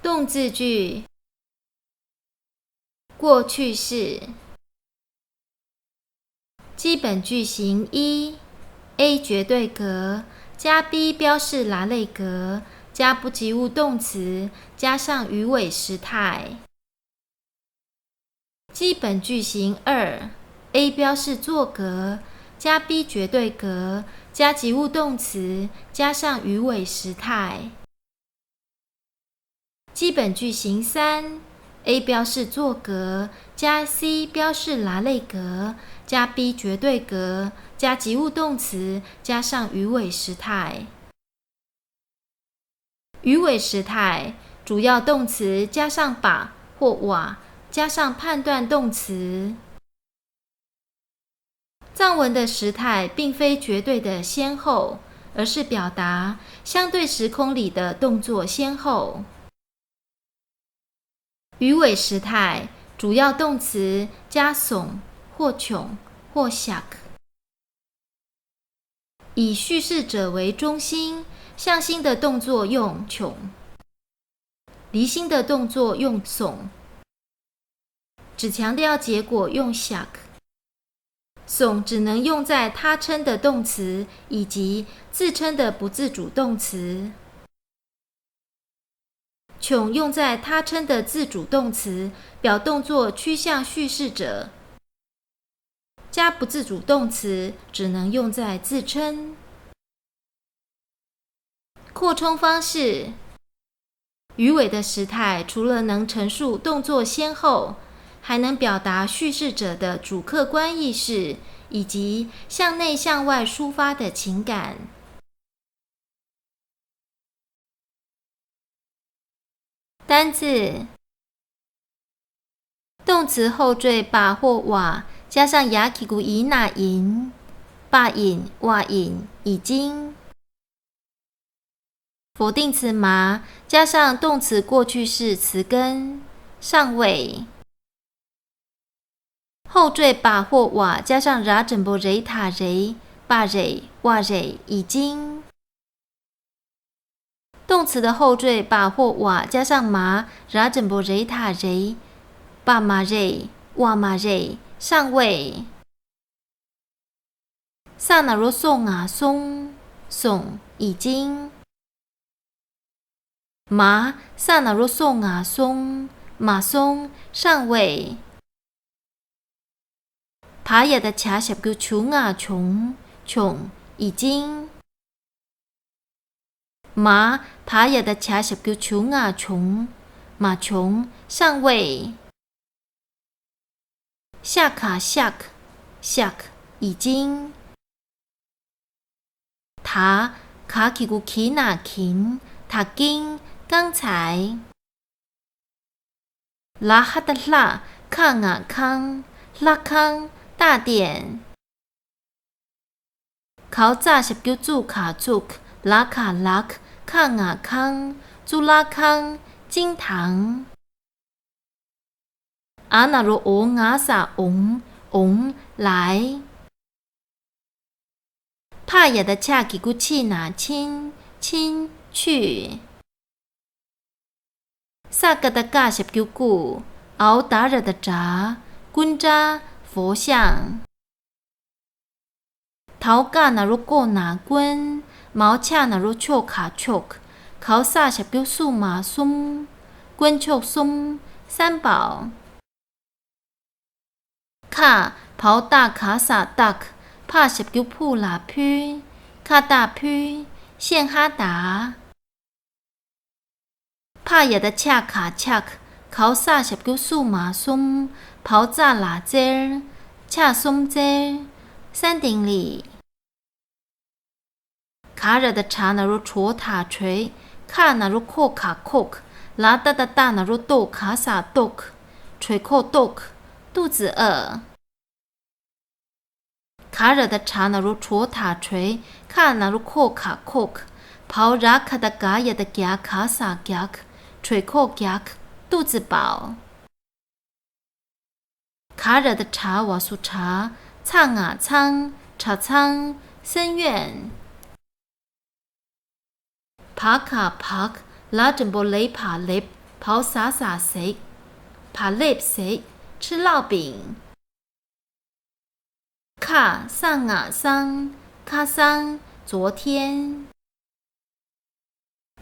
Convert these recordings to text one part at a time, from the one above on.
动字句过去式。基本句型一 A 绝对格加 B 标示栏类格加不及物动词加上鱼尾时态。基本句型二 A 标示作格加 B 绝对格加及物动词加上鱼尾时态。基本句型三 A 标示作格加 C 标示栏类格加 B 绝对格加及物动词加上鱼尾时态。鱼尾时态主要动词加上把或瓦加上判断动词。藏文的时态并非绝对的先后，而是表达相对时空里的动作先后。鱼尾时态主要动词加耸或琼或shak，以叙事者为中心，向心的动作用琼，离心的动作用耸，只强调结果用shak。耸只能用在他称的动词以及自称的不自主动词。琼用在他称的自主动词，表动作趋向叙事者。加不自主动词只能用在自称。扩充方式：鱼尾的时态除了能陈述动作先后，还能表达叙事者的主客观意识以及向内向外抒发的情感。单字：动词后缀把或瓦加上雅基古伊那银，把引、瓦引、已经。否定词麻加上动词过去式词根上位。后缀把或瓦加上拉整波雷塔雷把雷瓦雷已经。动词的后缀把或瓦加上麻拉整波雷塔雷把麻雷瓦麻雷上位。萨那罗颂啊松耸已经。麻萨那罗颂啊松马松上位。爬也的卡小狗穷啊穷穷已经。麻爬也的卡小狗穷啊穷马穷上位。下卡下克下克已经。塔卡基古基那琴塔金刚才。拉哈的拉康啊康拉康大点。考炸十九组卡组拉卡拉康啊康朱拉康金堂。阿那罗欧阿萨翁翁来。帕也的恰吉古气拿亲亲去。萨格的嘎十九古熬打热的炸滚扎佛像。头嘎那罗过拿滚毛恰那罗丘卡丘考萨十九数马松滚丘松三宝。卡跑大卡萨达克帕十九铺拉铺卡大铺现哈达。帕也的恰卡恰考萨十九数马松跑炸拉遮恰松遮山顶里。卡热的茶那如戳塔锤卡那如扣卡扣拉达的大那如豆卡萨豆锤扣豆肚子饿。卡热的茶那如戳塔锤卡那如扣卡扣跑拉卡的嘎也的夹卡萨夹锤扣夹肚子饱。卡热的茶瓦苏茶唱啊唱茶唱僧院。帕卡帕拉整波雷帕雷跑洒洒食，爬 lip 食，吃烙饼。卡上啊桑，卡桑，昨天。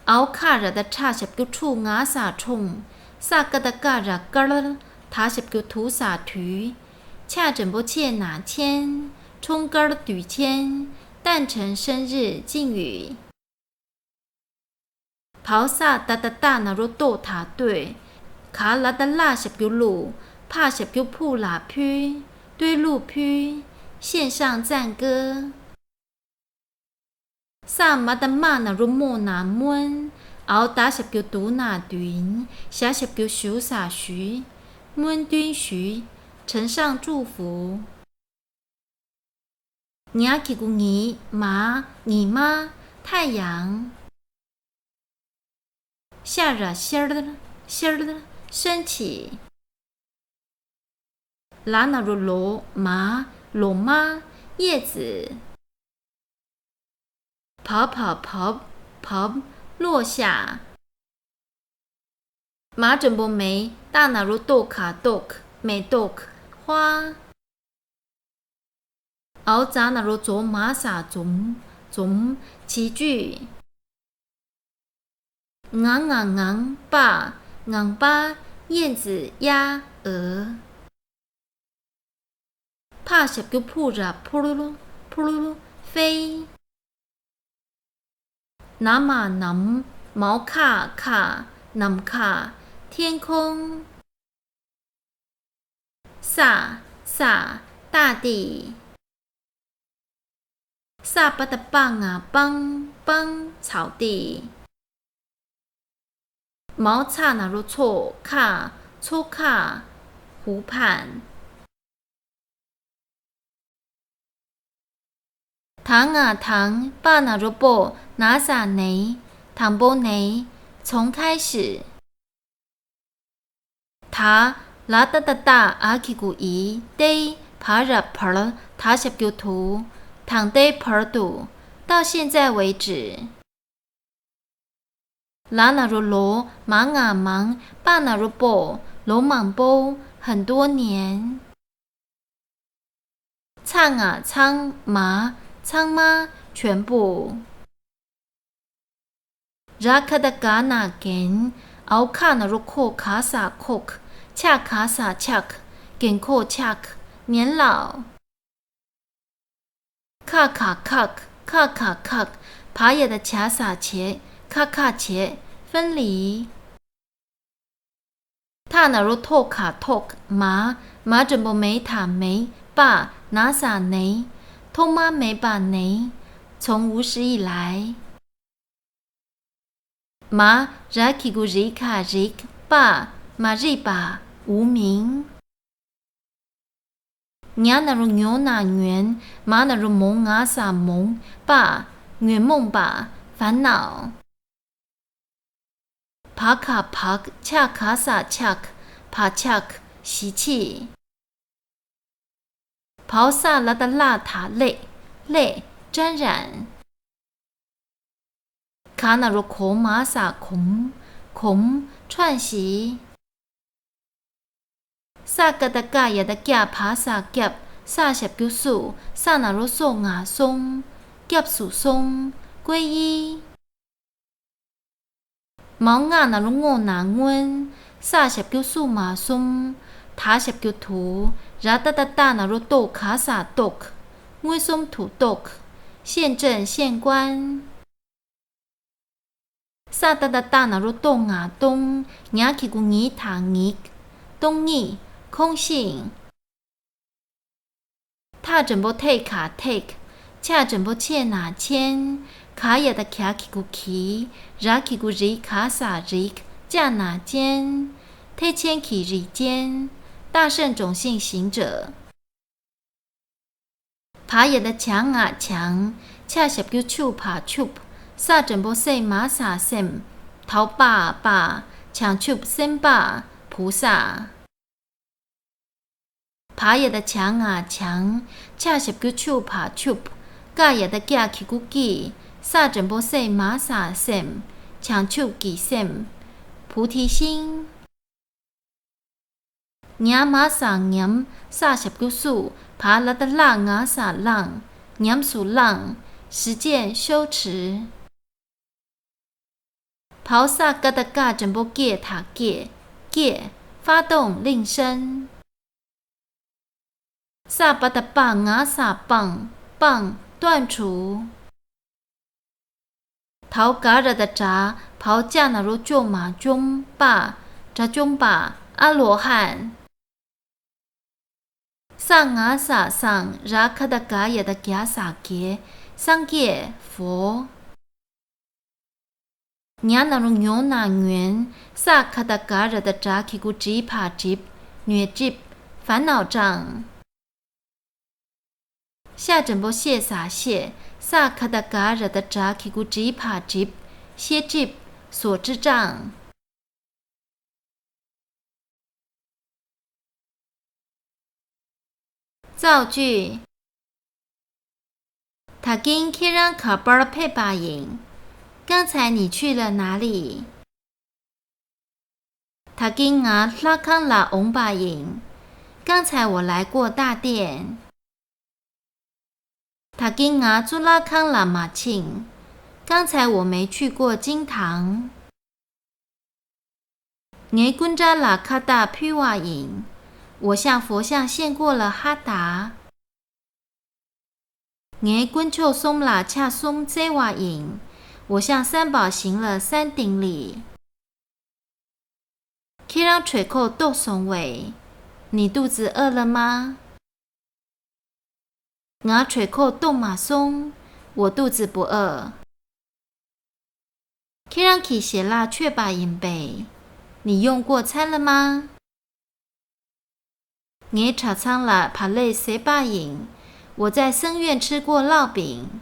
熬卡热的茶什叫出牙撒冲，撒个的嘎热嘎了，他什叫土撒土，恰整不切哪签，冲嘎了赌签，诞辰生日敬语。跑撒哒哒哒那若多塔对，卡拉的拉什叫路，怕什叫铺拉铺，对路铺，线上赞歌。萨马的马那若莫那门，熬打什叫杜那段，下什叫修撒徐，门端徐，呈上祝福。伢起个你妈，你妈，太阳。夏日仙儿仙儿升起。拉那若罗麻罗妈叶子。跑跑跑跑落下。马整波梅大那如豆卡豆克梅豆克花。熬杂那如做马撒种齐聚。昂昂昂巴昂巴燕子鸭鹅。怕什就扑着扑噜噜扑噜噜飞。拿马南毛卡卡南卡天空。萨萨大地。萨巴的棒啊棒棒草地。毛叉那如错卡错卡湖畔。糖啊糖，爸那若波拿撒内，糖波内，从开始。他拉达达达阿基古伊得爬热爬了，他是叫图，糖得爬度，到现在为止。拉那若罗忙啊忙，爸那若波罗忙波，很多年。唱啊唱麻。苍妈全部。拉卡的嘎那根，熬卡那若扣卡萨扣，恰卡萨恰，根扣恰，年老。卡卡卡卡卡卡，爬野的恰萨切，卡卡切，分离。他那若托卡托麻整不没塔没爸拿撒内。通妈没把内，从无始以来。马拉基古瑞卡瑞巴马瑞巴无名。伢那如牛那圆，马那如蒙阿萨蒙巴圆梦吧烦恼。帕卡帕恰卡萨恰帕恰习气。刨萨拉的邋遢泪沾染。卡那若孔马撒孔串习。萨格的嘎也的嘎爬萨夹萨什叫树萨那若松啊松夹树松皈依。毛啊那若我那温萨什叫树马松他什叫土。拉达达达那若豆卡萨豆克，我松土豆克，县政县官。萨达达达那若东啊东，伢起古尼塔尼，东尼空性。他整波 take 卡 take， 恰整波切哪签，卡也的卡起古起，拉起古瑞卡萨瑞，架哪间，推签起瑞间。大圣种姓行者。爬野的墙啊墙，恰什叫触爬触，萨整波塞马萨sem，桃爸爸，抢触森爸菩萨。爬野的墙啊墙，恰什叫触爬触，嘎野的架起古基，萨整波塞马萨sem，抢触基sem，菩提心。Nhã má xà nhắm sa sập cứu sụ, phá la đa la ngã xà lăng, nhắm sụ lăng, 实践修持。刨萨嘎达嘎整波戒塔戒戒发动令声。萨巴达巴ngã xà棒棒断除。陶嘎热的札刨架那如就马中巴扎中巴阿罗汉。萨ngã xà上拉卡达嘎也的嘎萨杰桑戒佛。Nhã na rung nhô na nguyện sa khata cả ra da trả khi cụ trí phá chip nguyệt chip烦恼障。下整波谢洒谢sa khata cả ra da trả khi cụ trí phá chip歇 chip 所知障。造句他跟 Kiran Kabar 配把影。刚才你去了哪里？他跟我拉康拉翁巴影。刚才我来过大殿。他跟我做拉康拉马庆。刚才我没去过金堂。你跟着拉卡达皮瓦影。我向佛像献过了哈达。你跟着松拉恰松这瓦影。我向三宝行了3顶礼。Kiran 垂口斗耸尾，你肚子饿了吗？我垂口斗马松，我肚子不饿。Kiran 起写啦却把银杯，你用过餐了吗？我查仓了帕累谁把饮，我在僧院吃过烙饼。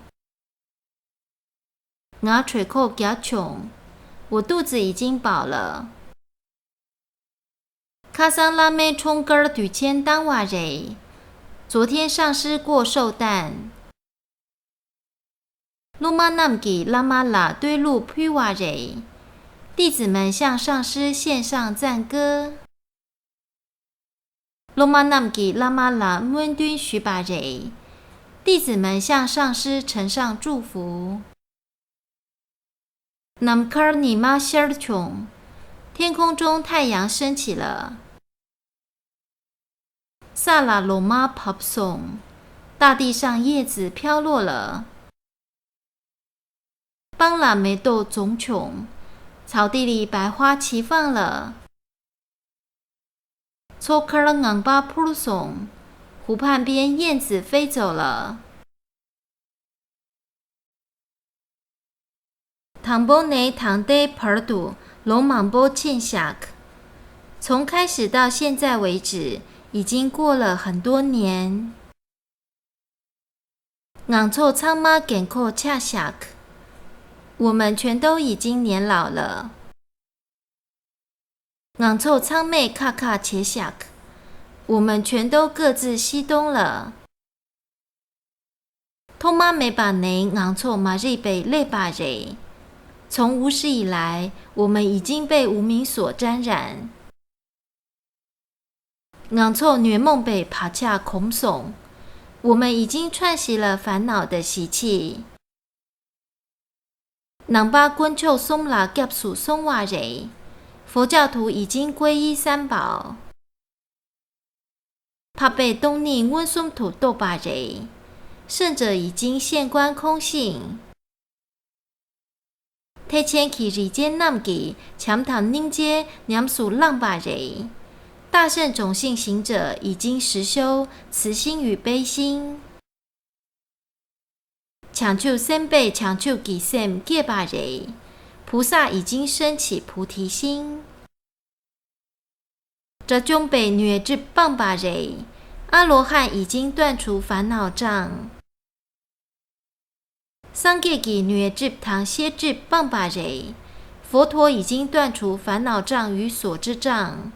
我垂口夹穷，我肚子已经饱了。卡桑拉妹冲根儿举签当瓦人，昨天上师过寿诞。鲁玛南吉拉玛拉对路披瓦人，弟子们向上师献上赞歌。鲁玛南吉拉玛拉温敦许把人，弟子们向上师呈上祝福。南卡尔尼玛希尔琼，天空中太阳升起了。萨拉罗玛帕松，大地上叶子飘落了。邦拉梅豆种琼，草地里百花齐放了。错克尔昂巴普鲁松，湖畔边燕子飞走了。唐波内唐代帕杜龙芒波欠下，从开始到现在为止，已经过了很多年。昂凑苍妈健康恰下，我们全都已经年老了。昂凑苍妹卡卡切下，我们全都各自西东了。通妈没把内昂凑马日北累把人。从无始以来，我们已经被无明所沾染。昂凑女梦被爬恰恐悚，我们已经串习了烦恼的习气。囊巴昆丘松拉夹属松瓦人，佛教徒已经皈依三宝。怕被东逆温松土豆把人，圣者已经现观空性。提前去日间南记，强谈凝结念数浪把人。大圣种性行者已经实修慈心与悲心。抢救先辈抢救给sem戒把人，菩萨已经升起菩提心。这种被虐之棒把人，阿罗汉已经断除烦恼障。桑戒给虐之唐歇之棒把人，佛陀已经断除烦恼障与所知障。